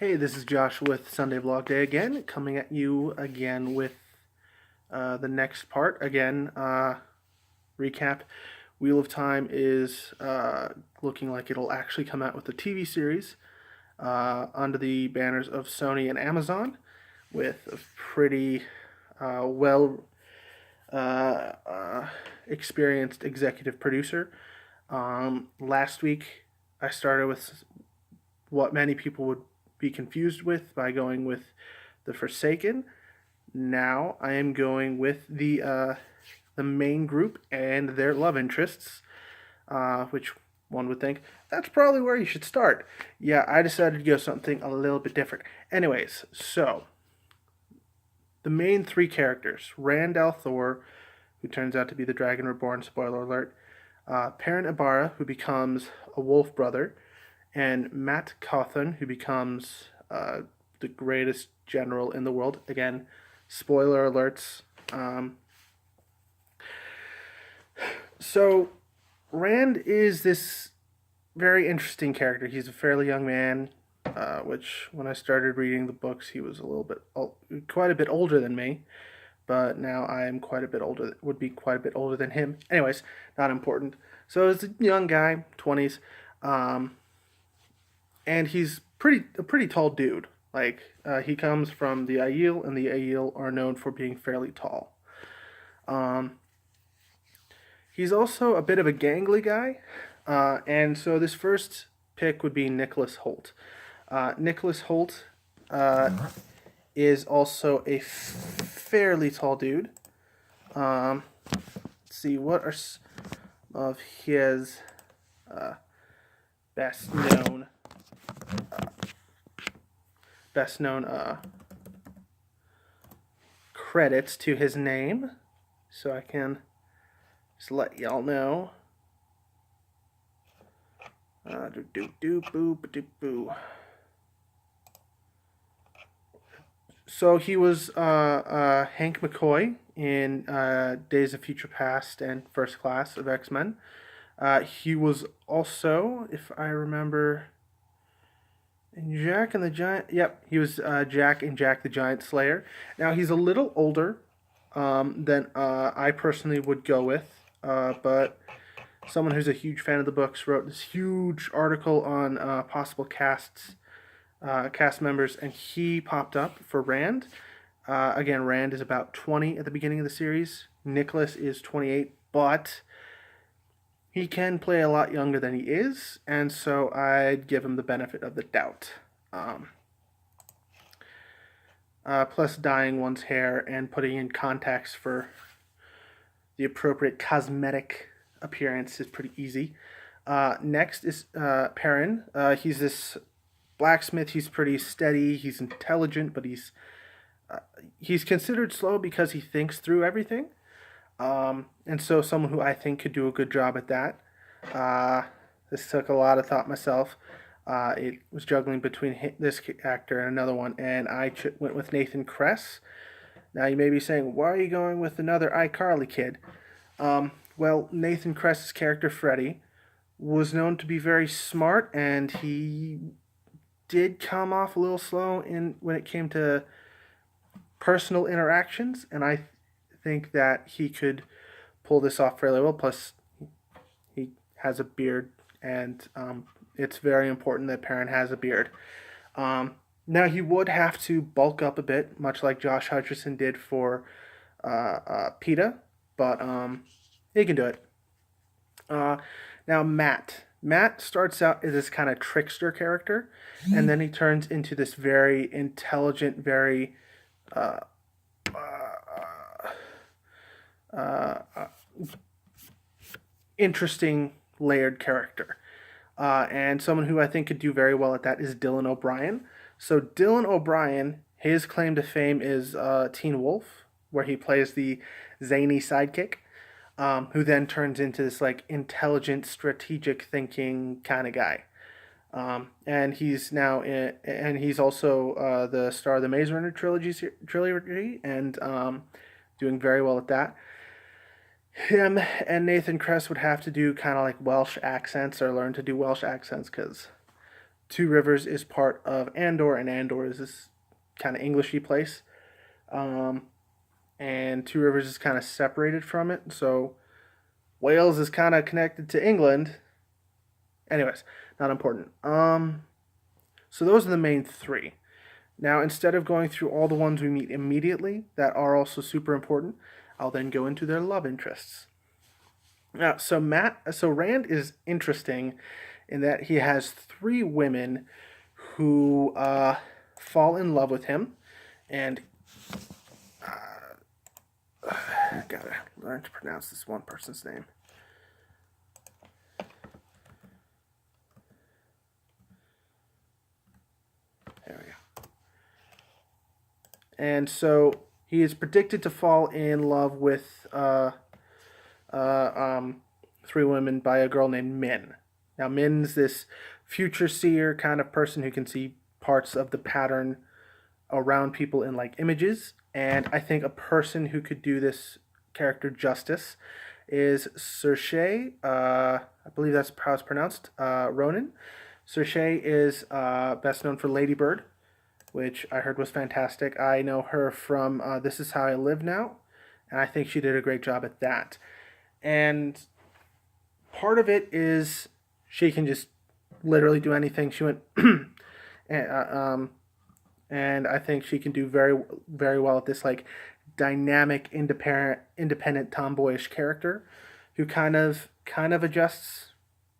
Hey, this is Josh with Sunday Vlog Day again, coming at you again with the next part. Again, recap. Wheel of Time is looking like it'll actually come out with a TV series under the banners of Sony and Amazon with a pretty well experienced executive producer. Last week, I started with what many people would be confused with by going with the Forsaken. Now I am going with the main group and their love interests, which one would think that's probably where you should start. Yeah, I decided to go something a little bit different. Anyways, so the main three characters: Rand al'Thor, who turns out to be the Dragon Reborn. Spoiler alert. Perrin Ibarra, who becomes a Wolf Brother, and Matt Cawthon, who becomes the greatest general in the world. Again, spoiler alerts. So, Rand is this very interesting character. He's a fairly young man, which when I started reading the books, he was quite a bit older than me. But now I am quite a bit older. Would be quite a bit older than him. Anyways, not important. So he's a young guy, 20s. And he's a pretty tall dude. Like he comes from the Aiel, and the Aiel are known for being fairly tall. Um, he's also a bit of a gangly guy, and so this first pick would be Nicholas Hoult. Nicholas Hoult is also a fairly tall dude. Let's see, what are some of his best known best known credits to his name, so I can just let y'all know. So he was Hank McCoy in Days of Future Past and First Class of X-Men. He was also, if I remember, in Jack and the Giant. Yep, he was Jack in Jack the Giant Slayer. Now he's a little older than I personally would go with, but someone who's a huge fan of the books wrote this huge article on possible cast members, and he popped up for Rand. Again, Rand is about 20 at the beginning of the series. Nicholas is 28, but he can play a lot younger than he is, and so I'd give him the benefit of the doubt. Plus, dyeing one's hair and putting in contacts for the appropriate cosmetic appearance is pretty easy. Next is Perrin. He's this blacksmith. He's pretty steady. He's intelligent, but he's considered slow because he thinks through everything. And so someone who I think could do a good job at that. This took a lot of thought myself. It was juggling between this actor and another one, and I went with Nathan Kress. Now you may be saying, why are you going with another iCarly kid? Well, Nathan Kress's character, Freddy, was known to be very smart, and he did come off a little slow when it came to personal interactions, and I think that he could pull this off fairly well. Plus, he has a beard, and it's very important that Perrin has a beard. Now, he would have to bulk up a bit, much like Josh Hutcherson did for PETA, but he can do it. Now, Matt. Matt starts out as this kind of trickster character, and then he turns into this very intelligent, very uh, interesting, layered character. And someone who I think could do very well at that is Dylan O'Brien. So, Dylan O'Brien, his claim to fame is Teen Wolf, where he plays the zany sidekick. Who then turns into this like intelligent, strategic thinking kind of guy. And he's also the star of the Maze Runner trilogy, and doing very well at that. Him and Nathan Kress would have to do kind of like Welsh accents or learn to do Welsh accents because Two Rivers is part of Andor, and Andor is this kind of Englishy place. Um, and Two Rivers is kind of separated from it. So Wales is kind of connected to England. Anyways, not important. So those are the main three. Now, instead of going through all the ones we meet immediately that are also super important, I'll then go into their love interests. Now, so Rand is interesting in that he has three women who fall in love with him, and gotta learn to pronounce this one person's name. There we go. And so he is predicted to fall in love with three women by a girl named Min. Now, Min's this future seer kind of person who can see parts of the pattern around people in like images. And I think a person who could do this character justice is Saoirse. I believe that's how it's pronounced. Ronan. Saoirse is best known for Lady Bird, which I heard was fantastic. I know her from This Is How I Live Now, and I think she did a great job at that. And part of it is she can just literally do anything. She went, and I think she can do very, very well at this like dynamic, independent, tomboyish character, who kind of adjusts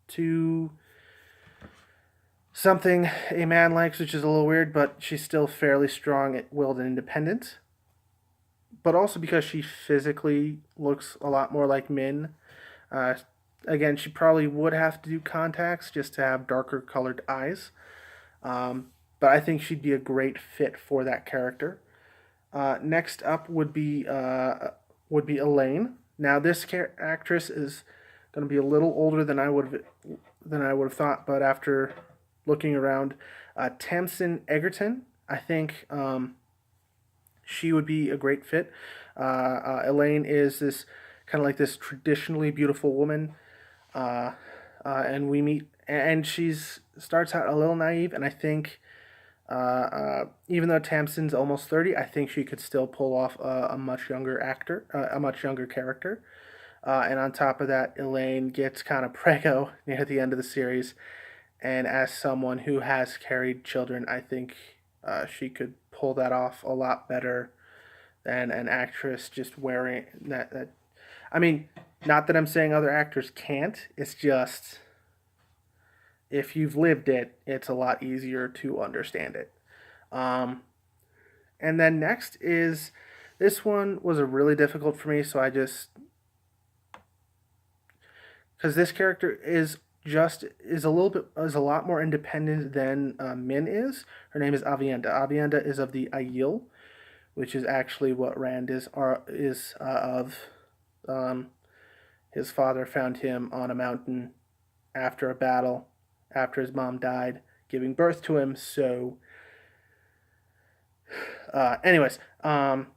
to something a man likes, which is a little weird, but she's still fairly strong-willed and independent. But also because she physically looks a lot more like Min. Uh, Again, she probably would have to do contacts just to have darker colored eyes. But I think she'd be a great fit for that character. Next up would be Elaine. Now this actress is going to be a little older than I would have thought, but after looking around, Tamsin Egerton, I think she would be a great fit. Elaine is this kind of like this traditionally beautiful woman, and we meet, and she's starts out a little naive, and I think even though Tamsin's almost 30, I think she could still pull off a much younger actor, a much younger character. And on top of that, Elaine gets kind of preggo near the end of the series. And as someone who has carried children, I think she could pull that off a lot better than an actress just wearing that. I mean, not that I'm saying other actors can't. It's just if you've lived it, it's a lot easier to understand it. Um, and then next is this one was a really difficult for me, so I just because this character is a lot more independent than Min is. Her name is Avienda. Avienda is of the Aiel, which is actually what Rand is of. Um, his father found him on a mountain after a battle, after his mom died, giving birth to him. So, anyways, and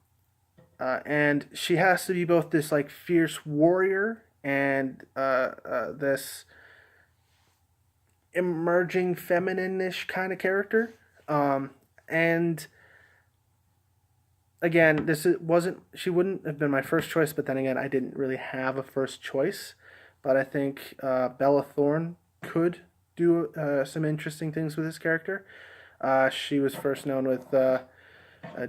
she has to be both this like fierce warrior and this emerging feminine-ish kind of character. And again, wasn't she wouldn't have been my first choice, but then again, I didn't really have a first choice. But I think Bella Thorne could do some interesting things with this character. She was first known with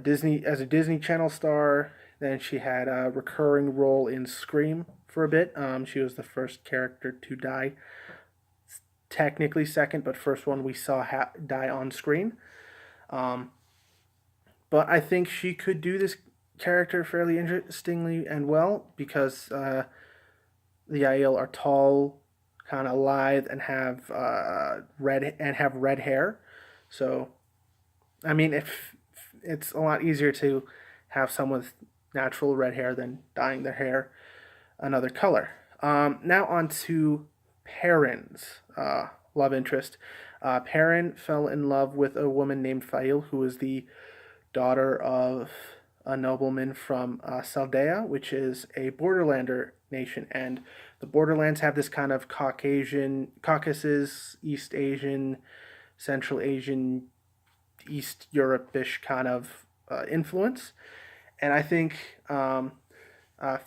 Disney as a Disney Channel star. Then she had a recurring role in Scream for a bit. She was the first character to die. Technically second, but first one we saw die on screen. Um, but I think she could do this character fairly interestingly and well because the Aiel are tall, kind of lithe, and have red hair. So, I mean, if it's a lot easier to have someone with natural red hair than dyeing their hair another color. Now on to Perrin's love interest. Perrin fell in love with a woman named Fail, who is the daughter of a nobleman from Saldea, which is a borderlander nation. And the borderlands have this kind of Caucasus, East Asian Central Asian, East Europe-ish kind of influence. And I think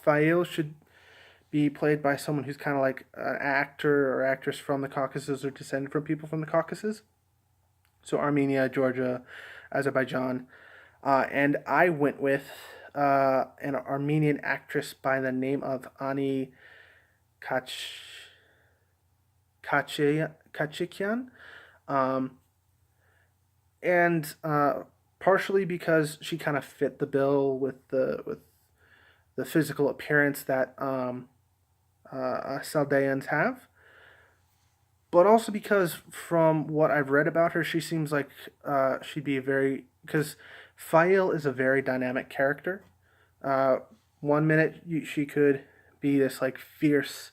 Fail should be played by someone who's kind of like an actor or actress from the Caucasus or descended from people from the Caucasus. So Armenia, Georgia, Azerbaijan. And I went with an Armenian actress by the name of Ani Kachikian. Um, and partially because she kind of fit the bill with the physical appearance that Saldeans have, but also because from what I've read about her, she seems like she'd be a very because Fail is a very dynamic character. Uh, one minute she could be this like fierce,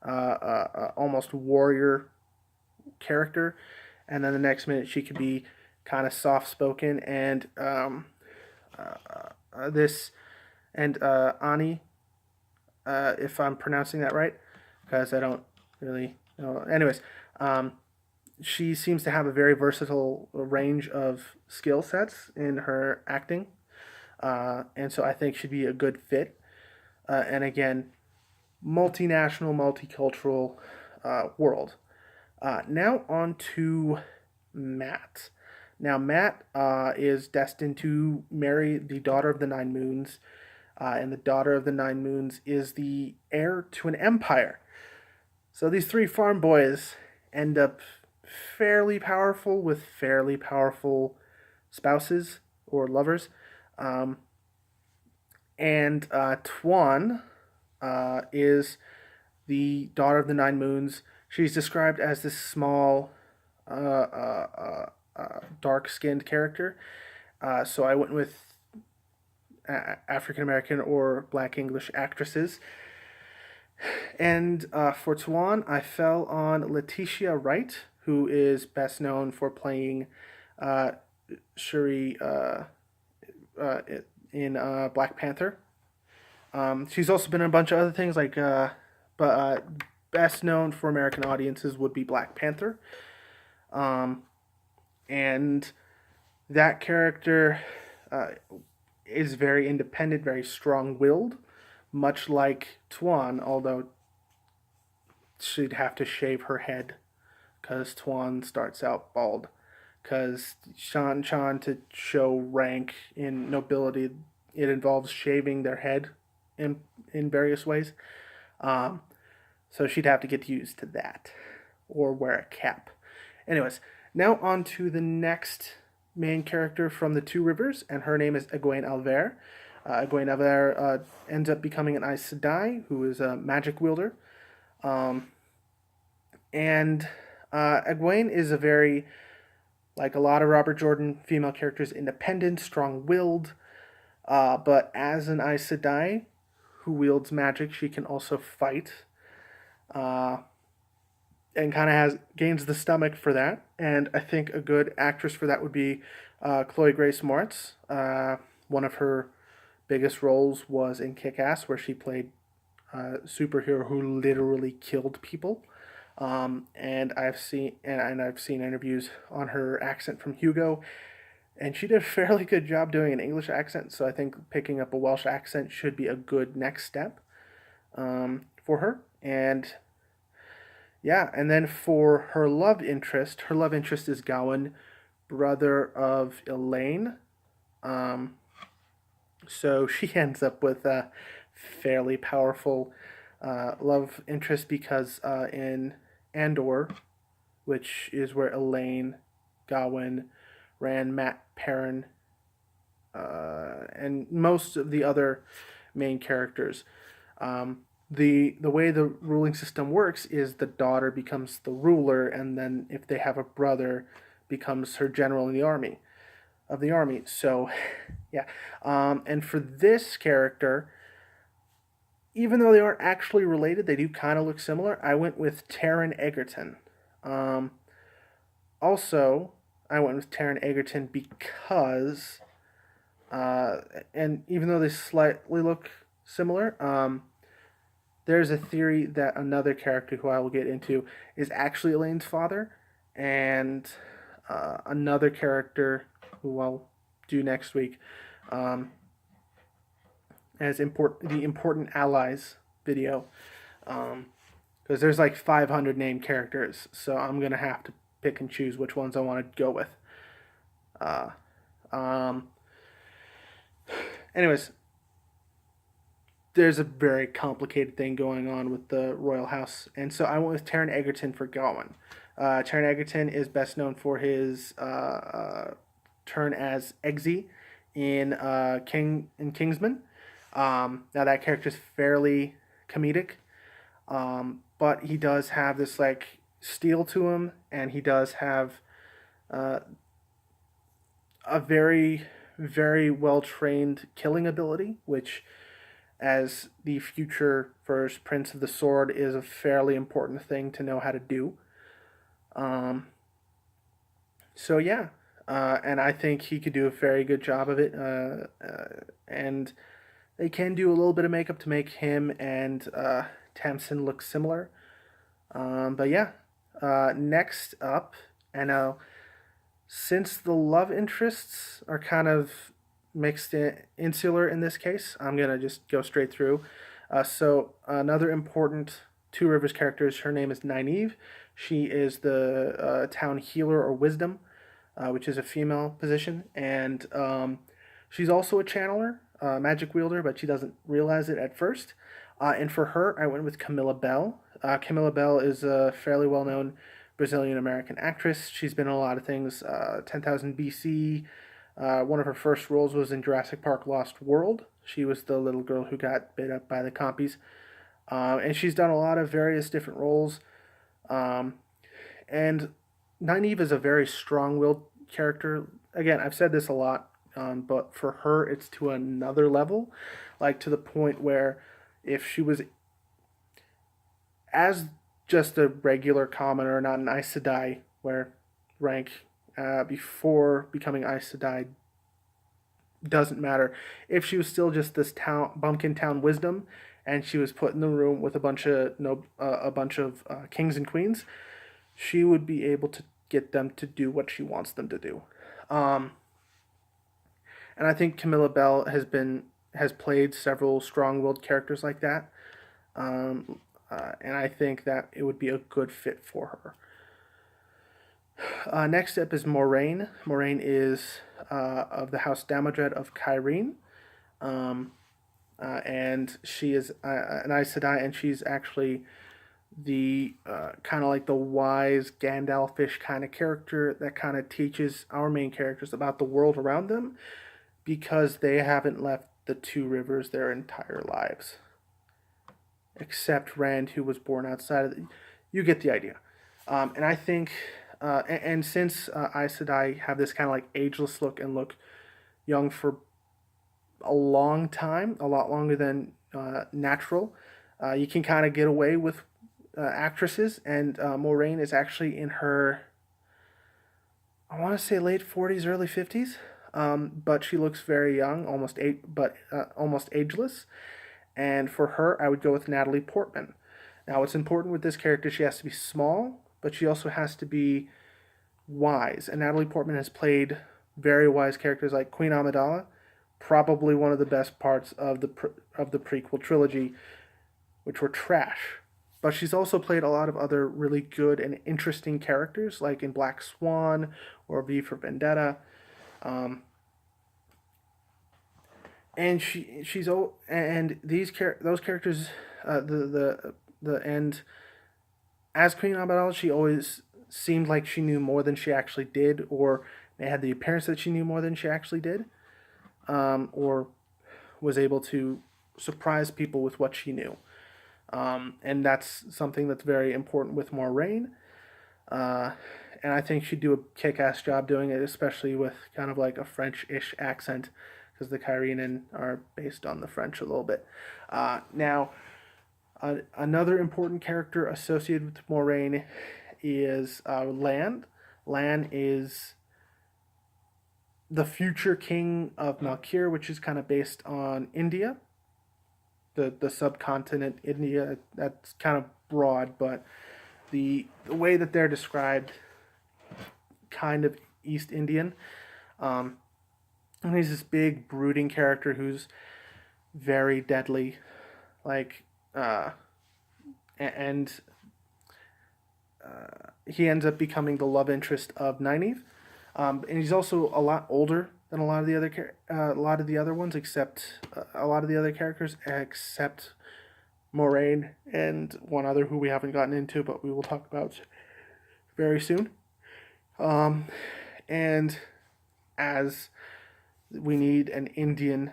almost warrior character, and then the next minute she could be kind of soft spoken and this and Ani, if I'm pronouncing that right, because I don't really know. Anyways, um, she seems to have a very versatile range of skill sets in her acting, and so I think she'd be a good fit. And again, multinational, multicultural world. Now on to Matt. Now Matt is destined to marry the daughter of the Nine Moons, and the daughter of the Nine Moons is the heir to an empire. So these three farm boys end up fairly powerful with fairly powerful spouses or lovers. Um, and Tuan is the daughter of the Nine Moons. She's described as this small, dark skinned character. So I went with African American or Black English actresses. And for Tuan, I fell on Letitia Wright, who is best known for playing uh, Shuri in Black Panther. She's also been in a bunch of other things, but best known for American audiences would be Black Panther. Um, and that character uh, is very independent, very strong willed, much like Tuan, although she'd have to shave her head because Tuan starts out bald. Because Shan Chan, to show rank in nobility, it involves shaving their head in various ways. Um, so she'd have to get used to that or wear a cap. Anyways, now on to the next main character from the Two Rivers, and her name is Egwene Alver. Egwene Alver ends up becoming an Aes Sedai, who is a magic wielder. Um, and Egwene is a very, like a lot of Robert Jordan female characters, independent, strong willed. But as an Aes Sedai who wields magic, she can also fight. Uh, and kind of has gains the stomach for that. And I think a good actress for that would be Chloe Grace Moretz. One of her biggest roles was in Kick Ass, where she played a superhero who literally killed people. And I've seen interviews on her accent from Hugo, and she did a fairly good job doing an English accent. So I think picking up a Welsh accent should be a good next step for her. And yeah, and then for her love interest is Gawain, brother of Elaine. Um, so she ends up with a fairly powerful love interest because in Andor, which is where Elaine, Gawain, Rand, Matt, Perrin, and most of the other main characters. The way the ruling system works is the daughter becomes the ruler, and then if they have a brother, becomes her general in the army. So, yeah. And for this character, even though they aren't actually related, they do kind of look similar. I went with Taron Egerton. Um, Also, I went with Taron Egerton because, and even though they slightly look similar, there's a theory that another character who I will get into is actually Elaine's father, and another character who I'll do next week um, as the important allies video, because there's like 500 named characters, so I'm gonna have to pick and choose which ones I want to go with. Uh, um, anyways, there's a very complicated thing going on with the royal house, and so I went with Taron Egerton for Gawain. Taron Egerton is best known for his turn as Eggsy in Kingsman. Now that character is fairly comedic, but he does have this like steel to him, and he does have uh, a very well trained killing ability, which, as the future first Prince of the Sword, is a fairly important thing to know how to do. Um, so yeah, and I think he could do a very good job of it. And they can do a little bit of makeup to make him and Tamsin look similar. But yeah, next up, and since the love interests are kind of insular in this case, I'm gonna just go straight through. So another important Two Rivers character, her name is Nynaeve. She is the town healer or wisdom, which is a female position, and she's also a channeler, magic wielder, but she doesn't realize it at first. And for her, I went with Camilla Bell. Camilla Bell is a fairly well known Brazilian American actress. She's been in a lot of things. 10,000 BC. One of her first roles was in Jurassic Park Lost World. She was the little girl who got bit up by the compies. And she's done a lot of various different roles. And Nynaeve is a very strong willed character. Again, I've said this a lot, but for her, it's to another level. Like to the point where if she was as just a regular commoner, not an Aes Sedai, where rank before becoming Aes Sedai doesn't matter. If she was still just this bumpkin town wisdom, and she was put in the room with a bunch of kings and queens, she would be able to get them to do what she wants them to do. And I think Camilla Bell has played several strong-willed characters like that. And I think that it would be a good fit for her. Next up is Moiraine. Moiraine is of the House Damodred of Cairhien. And she is an Aes Sedai, and she's actually the kind of like the wise Gandalfish kind of character that kind of teaches our main characters about the world around them, because they haven't left the Two Rivers their entire lives. Except Rand, who was born outside of you get the idea. And I think, and since Aes Sedai have this kind of like ageless look and look young for a long time, a lot longer than natural, you can kind of get away with actresses. And Moiraine is actually in her, I want to say late 40s, early 50s, but she looks very young, almost ageless. And for her, I would go with Natalie Portman. Now, what's important with this character, she has to be small, but she also has to be wise. And Natalie Portman has played very wise characters like Queen Amidala, probably one of the best parts of the prequel trilogy, which were trash. But she's also played a lot of other really good and interesting characters, like in Black Swan or V for Vendetta. And those characters, and as Queen Amidala, she always seemed like she knew more than she actually did, or they had the appearance that she knew more than she actually did, or was able to surprise people with what she knew. And that's something that's very important with Moiraine. And I think she'd do a kick-ass job doing it, especially with kind of like a French-ish accent, because the Cairhien are based on the French a little bit. Now, another important character associated with Moiraine is Lan. Lan is the future king of Malkir, which is kind of based on India, the subcontinent India. That's kind of broad, but the way that they're described kind of East Indian. And he's this big brooding character who's very deadly, like, and he ends up becoming the love interest of Nynaeve. And he's also a lot older than a lot of the other ones, except a lot of the other characters, except Moraine and one other who we haven't gotten into, but we will talk about very soon. And as we need an Indian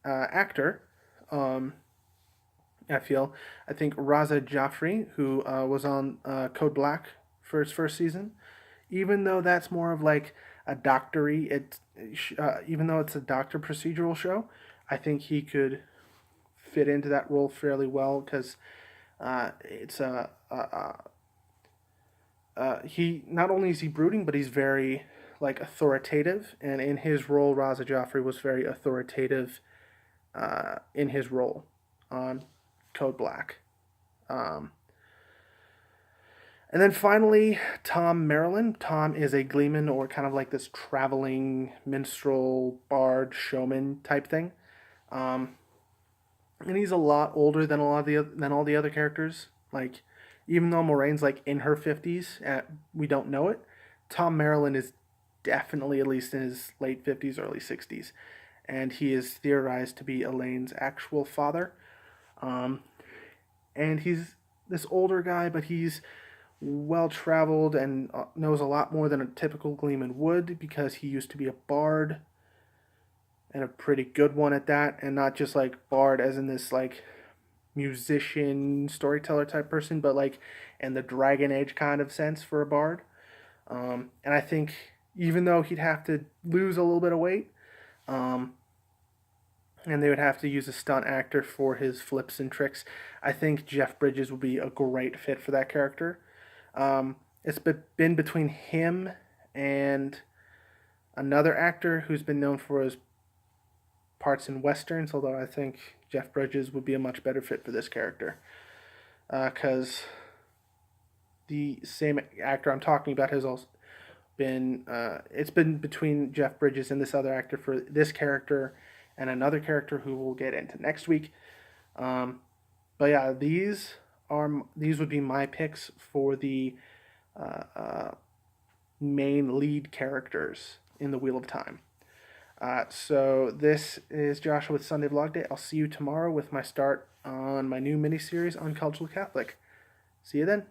actor, I think Raza Joffrey, who was on Code Black for his first season, even though that's more of like a doctory, even though it's a doctor procedural show, I think he could fit into that role fairly well because it's he not only is he brooding, but he's very like authoritative, and in his role, Raza Joffrey was very authoritative in his role on Code Black. And then finally, Tom Merrilin. Tom is a gleeman, or kind of like this traveling minstrel, bard, showman type thing. And he's a lot older than all the other characters. Like, even though Moraine's like in her 50s, we don't know it. Tom Merrilin is definitely at least in his late 50s, early 60s, and he is theorized to be Elaine's actual father. And he's this older guy, but he's well traveled and knows a lot more than a typical gleeman would because he used to be a bard, and a pretty good one at that, and not just like bard as in this like musician storyteller type person, but like in the Dragon Age kind of sense for a bard. And I think even though he'd have to lose a little bit of weight, and they would have to use a stunt actor for his flips and tricks, I think Jeff Bridges would be a great fit for that character. It's been between him and another actor who's been known for his parts in westerns, although I think Jeff Bridges would be a much better fit for this character. Because the same actor I'm talking about has also been, it's been between Jeff Bridges and this other actor for this character and another character who we'll get into next week. But yeah, these would be my picks for the main lead characters in the Wheel of Time. So this is Joshua with Sunday Vlog Day. I'll see you tomorrow with my start on my new miniseries on Cultural Catholic. See you then.